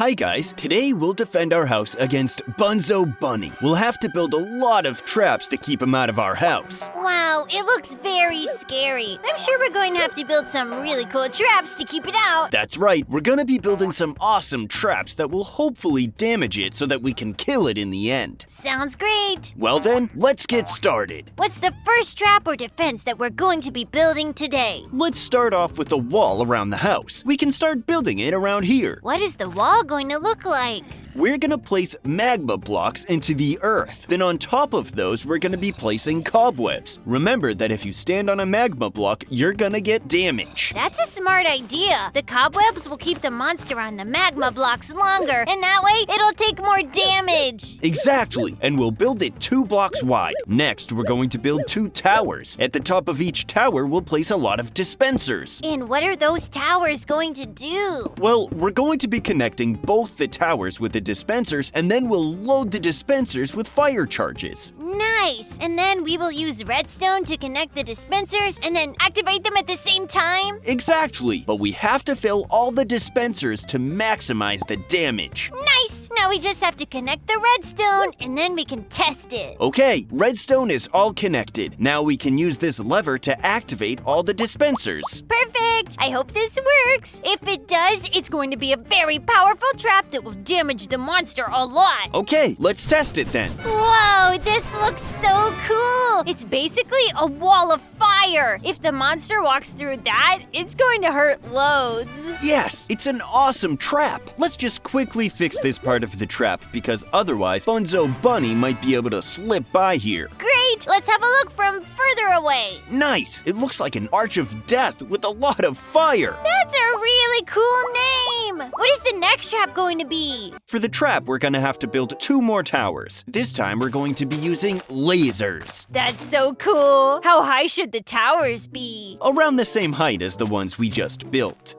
Hi guys, today we'll defend our house against Bunzo Bunny. We'll have to build a lot of traps to keep him out of our house. Wow, it looks very scary. I'm sure we're going to have to build some really cool traps to keep it out. That's right, we're gonna be building some awesome traps that will hopefully damage it so that we can kill it in the end. Sounds great. Well then, let's get started. What's the first trap or defense that we're going to be building today? Let's start off with the wall around the house. We can start building it around here. What is the wall going to look like? We're gonna place magma blocks into the earth. Then on top of those, we're gonna be placing cobwebs. Remember that if you stand on a magma block, you're gonna get damage. That's a smart idea. The cobwebs will keep the monster on the magma blocks longer, and that way it'll take more damage. Exactly, and we'll build it 2 blocks wide. Next, we're going to build 2 towers. At the top of each tower, we'll place a lot of dispensers. And what are those towers going to do? Well, we're going to be connecting both the towers with the dispensers, and then we'll load the dispensers with fire charges. Nice! And then we will use redstone to connect the dispensers and then activate them at the same time? Exactly, but we have to fill all the dispensers to maximize the damage. Nice! Now we just have to connect the redstone and then we can test it. Okay, redstone is all connected. Now we can use this lever to activate all the dispensers. Perfect! I hope this works. If it does, it's going to be a very powerful trap that will damage the monster a lot. Okay, let's test it then. Whoa, this looks so cool! It's basically a wall of fire. If the monster walks through that, it's going to hurt loads. Yes, it's an awesome trap. Let's just quickly fix this part of the trap because otherwise Bunzo Bunny might be able to slip by here. Great! Let's have a look from further away. Nice! It looks like an arch of death with a lot of fire. That's a really cool name! What is the next trap going to be? For the trap, we're gonna have to build 2 more towers. This time, we're going to be using lasers. That's so cool! How high should the towers be? Around the same height as the ones we just built.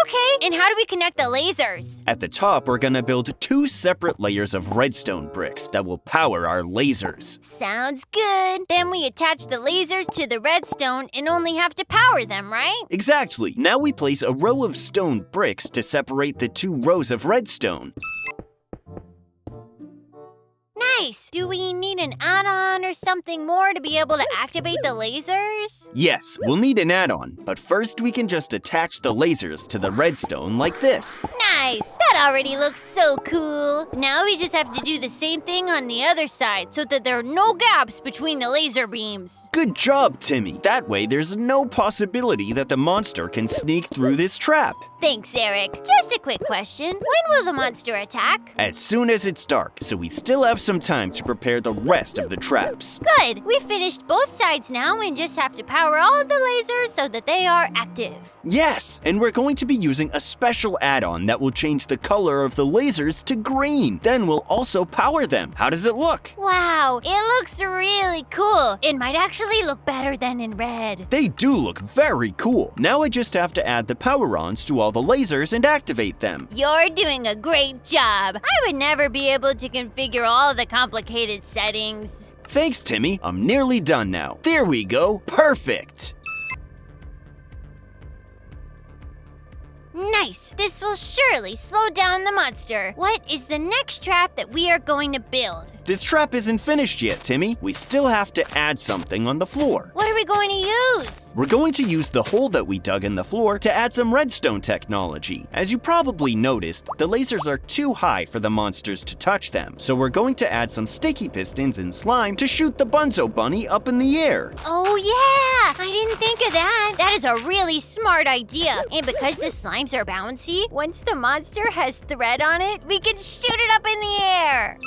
Okay, and how do we connect the lasers? At the top, we're gonna build 2 separate layers of redstone bricks that will power our lasers. Sounds good. Then we attach the lasers to the redstone and only have to power them, right? Exactly. Now we place a row of stone bricks to separate the 2 rows of redstone. Nice! Do we need an add-on or something more to be able to activate the lasers? Yes, we'll need an add-on, but first we can just attach the lasers to the redstone like this. Nice! That already looks so cool. Now we just have to do the same thing on the other side so that there are no gaps between the laser beams. Good job, Timmy. That way there's no possibility that the monster can sneak through this trap. Thanks, Eric. Just a quick question. When will the monster attack? As soon as it's dark, so we still have some time to prepare the rest of the traps. Good! We finished both sides now and just have to power all the lasers so that they are active. Yes, and we're going to be using a special add-on that will change the color of the lasers to green. Then we'll also power them. How does it look? Wow, it looks really cool. It might actually look better than in red. They do look very cool. Now I just have to add the power-ons to all the lasers and activate them. You're doing a great job. I would never be able to configure all the complicated settings. Thanks, Timmy. I'm nearly done now. There we go. Perfect. Nice! This will surely slow down the monster. What is the next trap that we are going to build? This trap isn't finished yet, Timmy. We still have to add something on the floor. What are we going to use? We're going to use the hole that we dug in the floor to add some redstone technology. As you probably noticed, the lasers are too high for the monsters to touch them. So we're going to add some sticky pistons and slime to shoot the Bunzo Bunny up in the air. Oh yeah! I didn't think of that. That is a really smart idea. And because the slimes are bouncy, once the monster has thread on it, we can shoot it up in the air.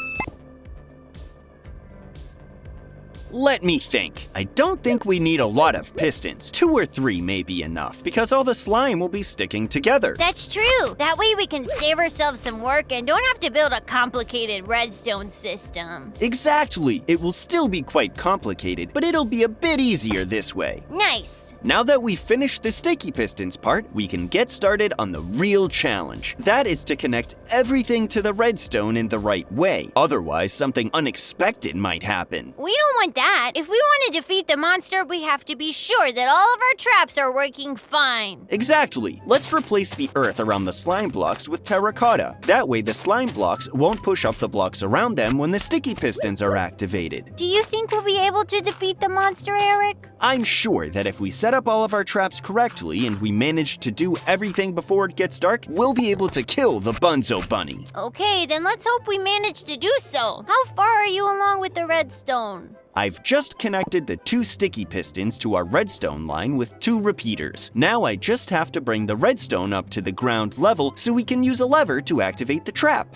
Let me think. I don't think we need a lot of pistons. 2 or 3 may be enough, because all the slime will be sticking together. That's true. That way we can save ourselves some work and don't have to build a complicated redstone system. Exactly. It will still be quite complicated, but it'll be a bit easier this way. Nice. Now that we've finished the sticky pistons part, we can get started on the real challenge. That is to connect everything to the redstone in the right way. Otherwise, something unexpected might happen. We don't want that. If we want to defeat the monster, we have to be sure that all of our traps are working fine. Exactly. Let's replace the earth around the slime blocks with terracotta. That way the slime blocks won't push up the blocks around them when the sticky pistons are activated. Do you think we'll be able to defeat the monster, Eric? I'm sure that if we set up all of our traps correctly and we manage to do everything before it gets dark, we'll be able to kill the Bunzo Bunny. Okay, then let's hope we manage to do so. How far are you along with the redstone? I've just connected the 2 sticky pistons to our redstone line with 2 repeaters. Now I just have to bring the redstone up to the ground level so we can use a lever to activate the trap.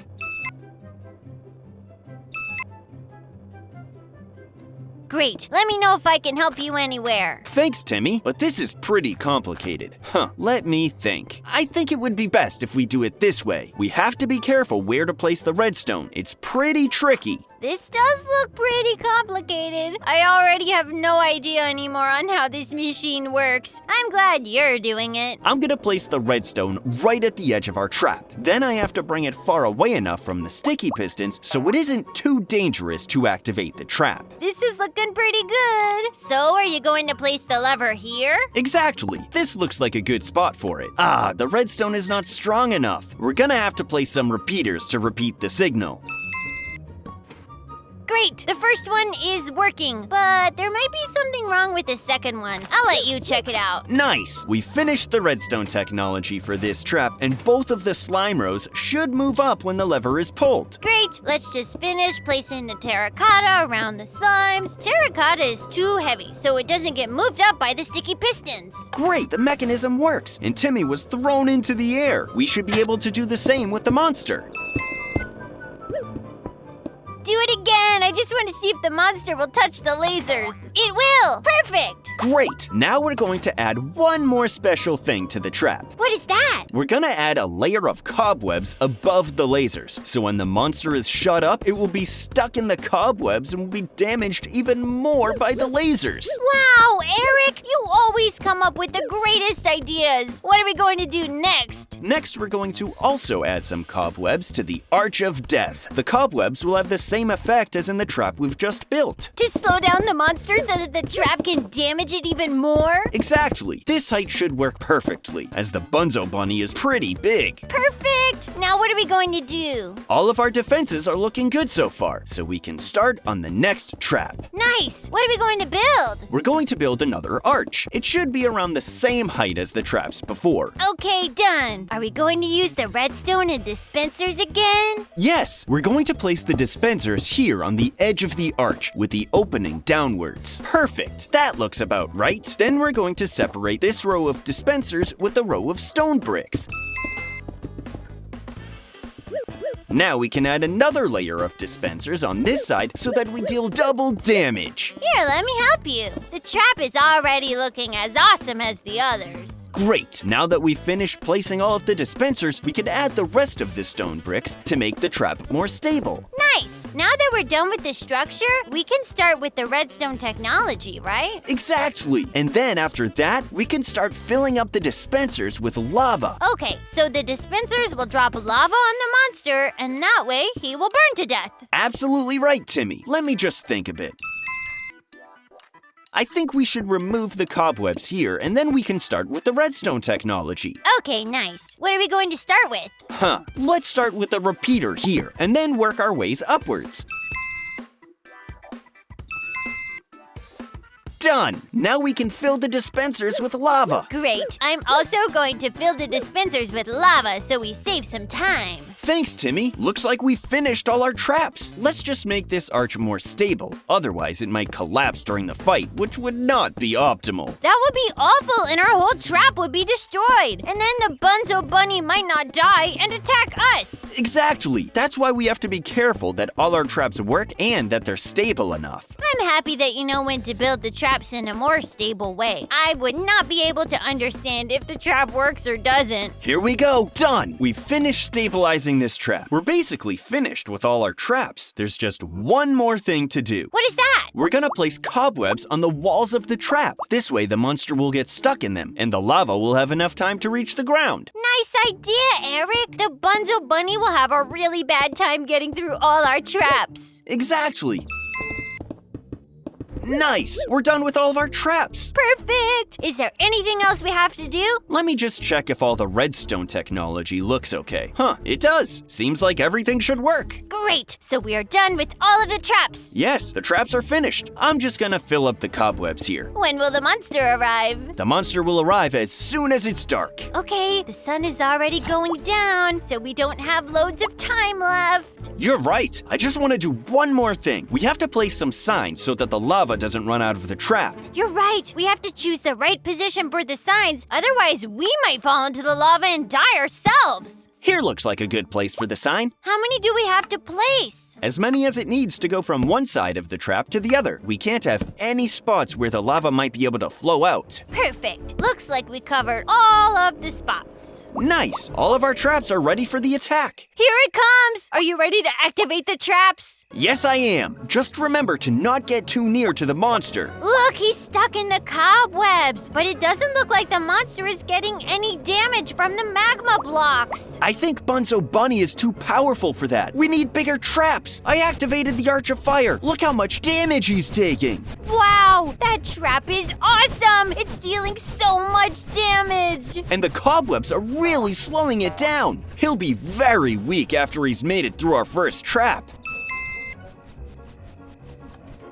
Great. Let me know if I can help you anywhere. Thanks, Timmy, but this is pretty complicated. Let me think. I think it would be best if we do it this way. We have to be careful where to place the redstone. It's pretty tricky. This does look pretty complicated. I already have no idea anymore on how this machine works. I'm glad you're doing it. I'm gonna place the redstone right at the edge of our trap. Then I have to bring it far away enough from the sticky pistons so it isn't too dangerous to activate the trap. This is looking pretty good. So, are you going to place the lever here? Exactly. This looks like a good spot for it. The redstone is not strong enough. We're gonna have to place some repeaters to repeat the signal. Great! The first one is working, but there might be something wrong with the second one. I'll let you check it out. Nice! We finished the redstone technology for this trap, and both of the slime rows should move up when the lever is pulled. Great! Let's just finish placing the terracotta around the slimes. Terracotta is too heavy, so it doesn't get moved up by the sticky pistons. Great! The mechanism works, and Timmy was thrown into the air. We should be able to do the same with the monster. Do it again! I just want to see if the monster will touch the lasers. It will! Perfect! Great! Now we're going to add one more special thing to the trap. What is that? We're gonna add a layer of cobwebs above the lasers, so when the monster is shut up, it will be stuck in the cobwebs and will be damaged even more by the lasers. Wow, Eric! You always come up with the greatest ideas! What are we going to do next? Next, we're going to also add some cobwebs to the Arch of Death. The cobwebs will have the same effect as in the trap we've just built. To slow down the monster so that the trap can damage it even more? Exactly. This height should work perfectly, as the Bunzo Bunny is pretty big. Perfect! Now what are we going to do? All of our defenses are looking good so far, so we can start on the next trap. Nice! What are we going to build? We're going to build another arch. It should be around the same height as the traps before. Okay, done. Are we going to use the redstone and dispensers again? Yes, we're going to place the dispensers here on the edge of the arch with the opening downwards. Perfect. That looks about right. Then we're going to separate this row of dispensers with the row of stone bricks. Now we can add another layer of dispensers on this side so that we deal double damage. Here, let me help you. The trap is already looking as awesome as the others. Great! Now that we've finished placing all of the dispensers, we can add the rest of the stone bricks to make the trap more stable. Nice! Now that we're done with the structure, we can start with the redstone technology, right? Exactly! And then after that, we can start filling up the dispensers with lava. Okay, so the dispensers will drop lava on the monster, and that way he will burn to death. Absolutely right, Timmy. Let me just think a bit. I think we should remove the cobwebs here, and then we can start with the redstone technology. Okay, nice. What are we going to start with? Let's start with the repeater here, and then work our ways upwards. Done! Now we can fill the dispensers with lava. Great. I'm also going to fill the dispensers with lava so we save some time. Thanks, Timmy. Looks like we finished all our traps. Let's just make this arch more stable. Otherwise, it might collapse during the fight, which would not be optimal. That would be awful, and our whole trap would be destroyed. And then the Bunzo Bunny might not die and attack us. Exactly. That's why we have to be careful that all our traps work and that they're stable enough. I'm happy that you know when to build the traps in a more stable way. I would not be able to understand if the trap works or doesn't. Here we go. Done. We finished stabilizing using this trap. We're basically finished with all our traps. There's just one more thing to do. What is that? We're gonna place cobwebs on the walls of the trap. This way the monster will get stuck in them, and the lava will have enough time to reach the ground. Nice idea, Eric. The Bunzo Bunny will have a really bad time getting through all our traps. Exactly. Nice! We're done with all of our traps. Perfect! Is there anything else we have to do? Let me just check if all the redstone technology looks okay. Huh, it does. Seems like everything should work. Great! So we are done with all of the traps. Yes, the traps are finished. I'm just gonna fill up the cobwebs here. When will the monster arrive? The monster will arrive as soon as it's dark. Okay, the sun is already going down, so we don't have loads of time left. You're right. I just want to do one more thing. We have to place some signs so that the lava doesn't run out of the trap. You're right. We have to choose the right position for the signs. Otherwise, we might fall into the lava and die ourselves. Here looks like a good place for the sign. How many do we have to place? As many as it needs to go from one side of the trap to the other. We can't have any spots where the lava might be able to flow out. Perfect. Looks like we covered all of the spots. Nice. All of our traps are ready for the attack. Here it comes. Are you ready to activate the traps? Yes, I am. Just remember to not get too near to the monster. Look, he's stuck in the cobwebs, but it doesn't look like the monster is getting any damage from the magma blocks. I think Bunzo Bunny is too powerful for that. We need bigger traps. I activated the Arch of Fire. Look how much damage he's taking. Wow, that trap is awesome. It's dealing so much damage. And the cobwebs are really slowing it down. He'll be very weak after he's made it through our first trap.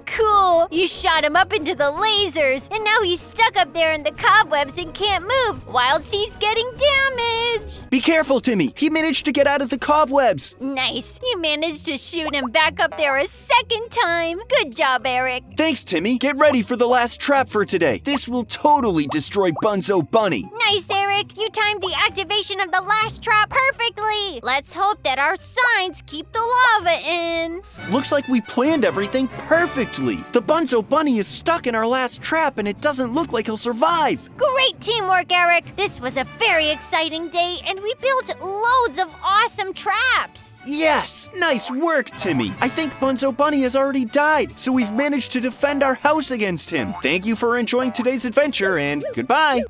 Cool! You shot him up into the lasers, and now he's stuck up there in the cobwebs and can't move, whilst he's getting damage! Be careful, Timmy! He managed to get out of the cobwebs! Nice! You managed to shoot him back up there a second time! Good job, Eric! Thanks, Timmy! Get ready for the last trap for today! This will totally destroy Bunzo Bunny! Nice, Eric! You timed the activation of the last trap perfectly! Let's hope that our signs keep the lava in! Looks like we planned everything perfectly! The Bunzo Bunny is stuck in our last trap and it doesn't look like he'll survive! Great teamwork, Eric! This was a very exciting day and we built loads of awesome traps! Yes! Nice work, Timmy! I think Bunzo Bunny has already died, so we've managed to defend our house against him! Thank you for enjoying today's adventure and goodbye!